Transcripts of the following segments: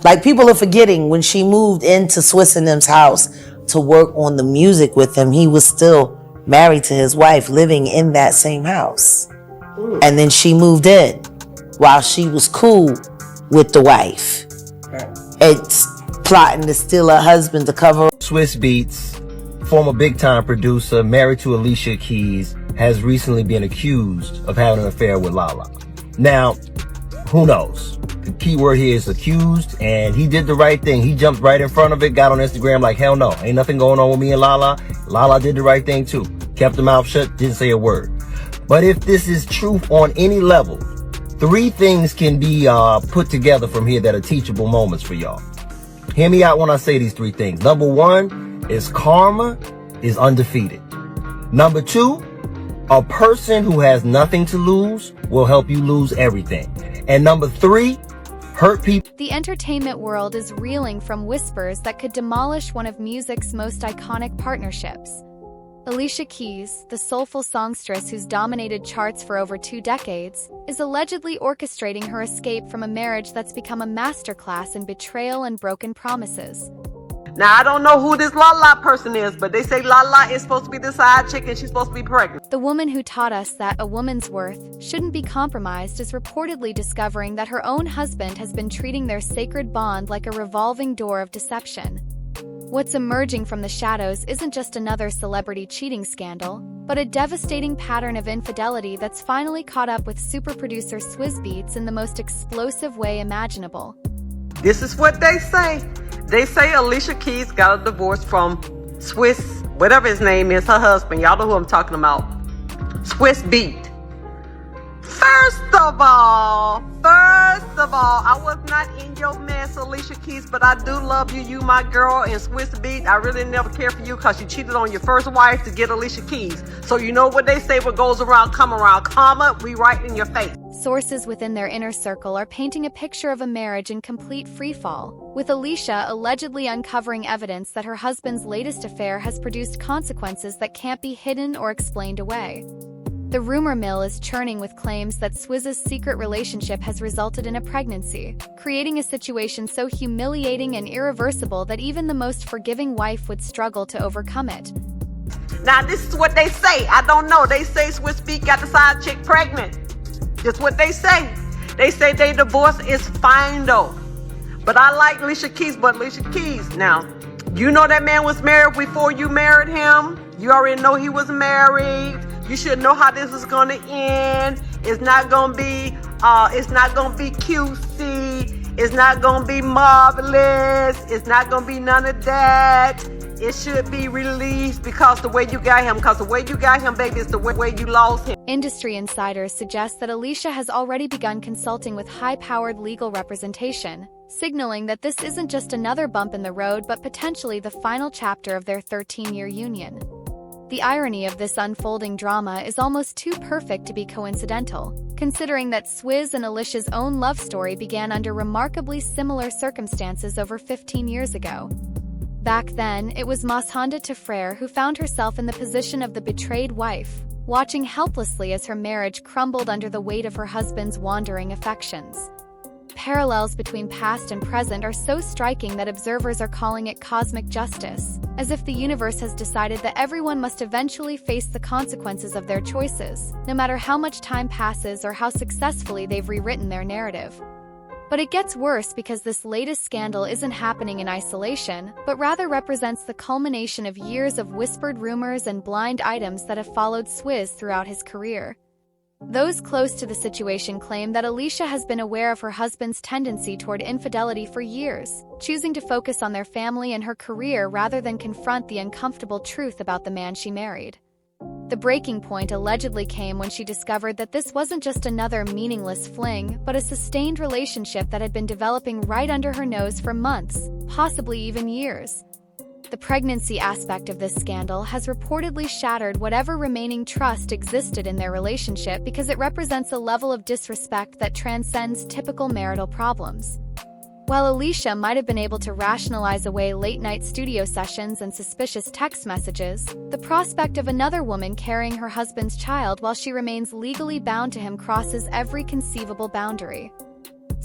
Like, people are forgetting when she moved into Swizz and them's house to work on the music with him, he was still married to his wife, living in that same house. And then she moved in while she was cool with the wife. It's plotting to steal her husband to cover. Swizz Beatz, former big-time producer, married to Alicia Keys, has recently been accused of having an affair with Lala. Now, who knows? The key word here is accused, and he did the right thing. He jumped right in front of it, got on Instagram like, hell no, ain't nothing going on with me and Lala. Lala did the right thing too. Kept her mouth shut, didn't say a word. But if this is truth on any level, 3 things can be put together from here that are teachable moments for y'all. Hear me out when I say these 3 things. Number 1 is karma is undefeated. Number 2, a person who has nothing to lose will help you lose everything. And number 3, hurt people. The entertainment world is reeling from whispers that could demolish one of music's most iconic partnerships. Alicia Keys, the soulful songstress who's dominated charts for over 2 decades, is allegedly orchestrating her escape from a marriage that's become a masterclass in betrayal and broken promises. Now, I don't know who this Lala person is, but they say Lala is supposed to be the side chick and she's supposed to be pregnant. The woman who taught us that a woman's worth shouldn't be compromised is reportedly discovering that her own husband has been treating their sacred bond like a revolving door of deception. What's emerging from the shadows isn't just another celebrity cheating scandal, but a devastating pattern of infidelity that's finally caught up with super producer Swizz Beatz in the most explosive way imaginable. This is what they say. They say Alicia Keys got a divorce from Swizz, whatever his name is, her husband. Y'all know who I'm talking about. Swizz Beatz. First of all, I was not in your mess, Alicia Keys, but I do love you. You my girl, and Swizz Beatz, I really never cared for you because you cheated on your first wife to get Alicia Keys. So you know what they say, what goes around, come around. Karma, we right in your face. Sources within their inner circle are painting a picture of a marriage in complete freefall, with Alicia allegedly uncovering evidence that her husband's latest affair has produced consequences that can't be hidden or explained away. The rumor mill is churning with claims that Swizz's secret relationship has resulted in a pregnancy, creating a situation so humiliating and irreversible that even the most forgiving wife would struggle to overcome it. Now, this is what they say. I don't know. They say Swizz Beatz got the side chick pregnant. Just what they say. They say their divorce is final. But I like Alicia Keys, but Alicia Keys, now, you know that man was married before you married him. You already know he was married. You should know how this is gonna end. It's not gonna be cutesy. It's not gonna be marvelous. It's not gonna be none of that. It should be released because the way you got him, baby, is the way you lost him. Industry insiders suggest that Alicia has already begun consulting with high-powered legal representation, signaling that this isn't just another bump in the road but potentially the final chapter of their 13-year union. The irony of this unfolding drama is almost too perfect to be coincidental, considering that Swizz and Alicia's own love story began under remarkably similar circumstances over 15 years ago. Back then, it was Honda Tefrere who found herself in the position of the betrayed wife, watching helplessly as her marriage crumbled under the weight of her husband's wandering affections. Parallels between past and present are so striking that observers are calling it cosmic justice, as if the universe has decided that everyone must eventually face the consequences of their choices, no matter how much time passes or how successfully they've rewritten their narrative. But it gets worse because this latest scandal isn't happening in isolation, but rather represents the culmination of years of whispered rumors and blind items that have followed Swizz throughout his career. Those close to the situation claim that Alicia has been aware of her husband's tendency toward infidelity for years, choosing to focus on their family and her career rather than confront the uncomfortable truth about the man she married. The breaking point allegedly came when she discovered that this wasn't just another meaningless fling, but a sustained relationship that had been developing right under her nose for months, possibly even years. The pregnancy aspect of this scandal has reportedly shattered whatever remaining trust existed in their relationship because it represents a level of disrespect that transcends typical marital problems. While Alicia might have been able to rationalize away late-night studio sessions and suspicious text messages, the prospect of another woman carrying her husband's child while she remains legally bound to him crosses every conceivable boundary.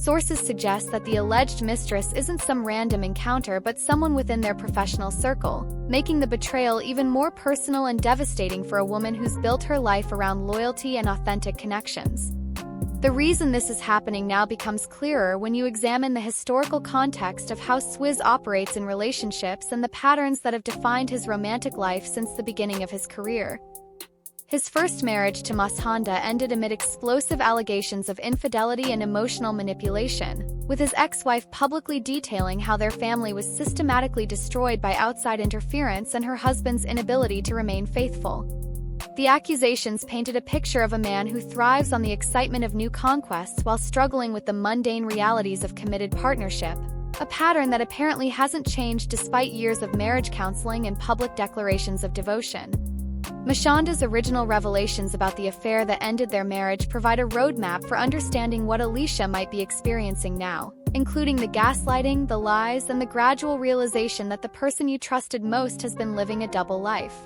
Sources suggest that the alleged mistress isn't some random encounter but someone within their professional circle, making the betrayal even more personal and devastating for a woman who's built her life around loyalty and authentic connections. The reason this is happening now becomes clearer when you examine the historical context of how Swizz operates in relationships and the patterns that have defined his romantic life since the beginning of his career. His first marriage to Mashonda ended amid explosive allegations of infidelity and emotional manipulation, with his ex-wife publicly detailing how their family was systematically destroyed by outside interference and her husband's inability to remain faithful. The accusations painted a picture of a man who thrives on the excitement of new conquests while struggling with the mundane realities of committed partnership, a pattern that apparently hasn't changed despite years of marriage counseling and public declarations of devotion. Mashonda's original revelations about the affair that ended their marriage provide a roadmap for understanding what Alicia might be experiencing now, including the gaslighting, the lies, and the gradual realization that the person you trusted most has been living a double life.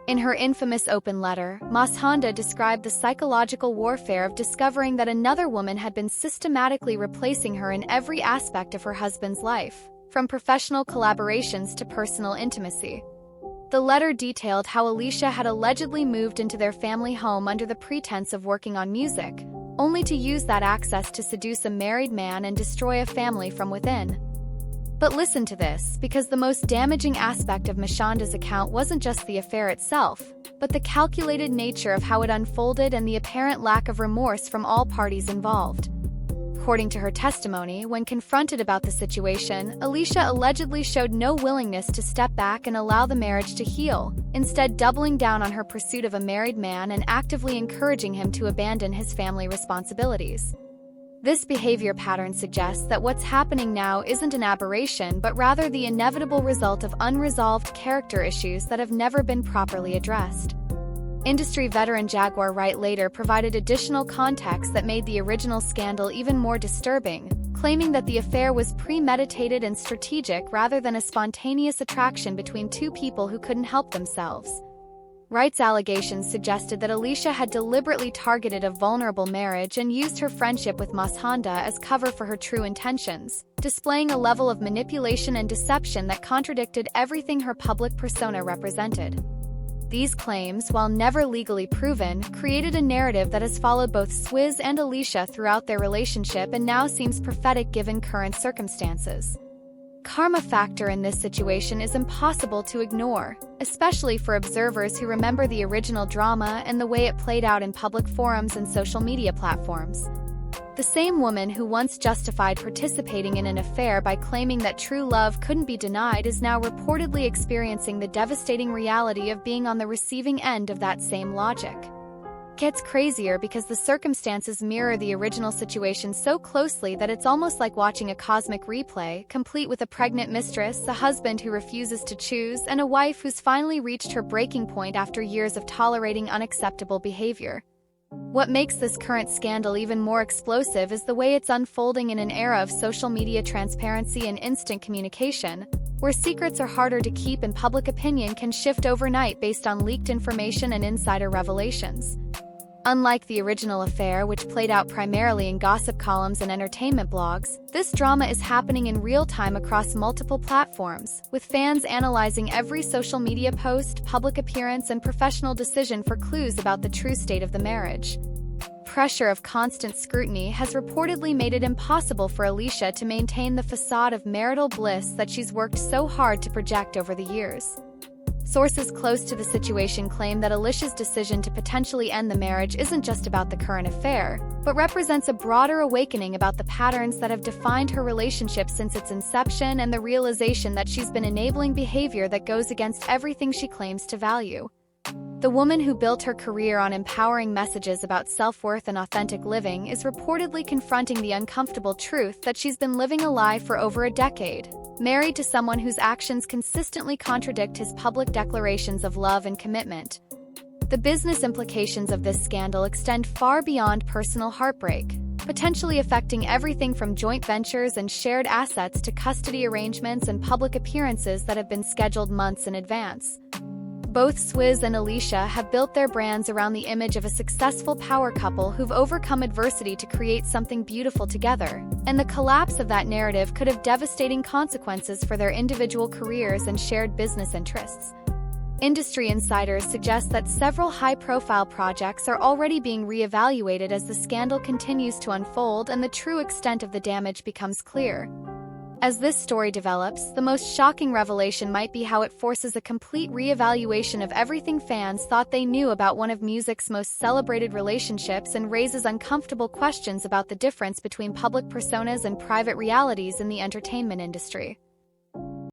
In her infamous open letter, Mashonda described the psychological warfare of discovering that another woman had been systematically replacing her in every aspect of her husband's life, from professional collaborations to personal intimacy. The letter detailed how Alicia had allegedly moved into their family home under the pretense of working on music, only to use that access to seduce a married man and destroy a family from within. But listen to this, because the most damaging aspect of Mashonda's account wasn't just the affair itself, but the calculated nature of how it unfolded and the apparent lack of remorse from all parties involved. According to her testimony, when confronted about the situation, Alicia allegedly showed no willingness to step back and allow the marriage to heal, instead doubling down on her pursuit of a married man and actively encouraging him to abandon his family responsibilities. This behavior pattern suggests that what's happening now isn't an aberration but rather the inevitable result of unresolved character issues that have never been properly addressed. Industry veteran Jaguar Wright later provided additional context that made the original scandal even more disturbing, claiming that the affair was premeditated and strategic rather than a spontaneous attraction between two people who couldn't help themselves. Wright's allegations suggested that Alicia had deliberately targeted a vulnerable marriage and used her friendship with Mashonda as cover for her true intentions, displaying a level of manipulation and deception that contradicted everything her public persona represented. These claims, while never legally proven, created a narrative that has followed both Swizz and Alicia throughout their relationship and now seems prophetic given current circumstances. Karma factor in this situation is impossible to ignore, especially for observers who remember the original drama and the way it played out in public forums and social media platforms. The same woman who once justified participating in an affair by claiming that true love couldn't be denied is now reportedly experiencing the devastating reality of being on the receiving end of that same logic. It gets crazier because the circumstances mirror the original situation so closely that it's almost like watching a cosmic replay, complete with a pregnant mistress, a husband who refuses to choose, and a wife who's finally reached her breaking point after years of tolerating unacceptable behavior. What makes this current scandal even more explosive is the way it's unfolding in an era of social media transparency and instant communication, where secrets are harder to keep and public opinion can shift overnight based on leaked information and insider revelations. Unlike the original affair, which played out primarily in gossip columns and entertainment blogs, this drama is happening in real time across multiple platforms, with fans analyzing every social media post, public appearance, and professional decision for clues about the true state of the marriage. Pressure of constant scrutiny has reportedly made it impossible for Alicia to maintain the facade of marital bliss that she's worked so hard to project over the years. Sources close to the situation claim that Alicia's decision to potentially end the marriage isn't just about the current affair, but represents a broader awakening about the patterns that have defined her relationship since its inception and the realization that she's been enabling behavior that goes against everything she claims to value. The woman who built her career on empowering messages about self-worth and authentic living is reportedly confronting the uncomfortable truth that she's been living a lie for over a decade, married to someone whose actions consistently contradict his public declarations of love and commitment. The business implications of this scandal extend far beyond personal heartbreak, potentially affecting everything from joint ventures and shared assets to custody arrangements and public appearances that have been scheduled months in advance. Both Swizz and Alicia have built their brands around the image of a successful power couple who've overcome adversity to create something beautiful together, and the collapse of that narrative could have devastating consequences for their individual careers and shared business interests. Industry insiders suggest that several high-profile projects are already being reevaluated as the scandal continues to unfold and the true extent of the damage becomes clear. As this story develops, the most shocking revelation might be how it forces a complete reevaluation of everything fans thought they knew about one of music's most celebrated relationships and raises uncomfortable questions about the difference between public personas and private realities in the entertainment industry.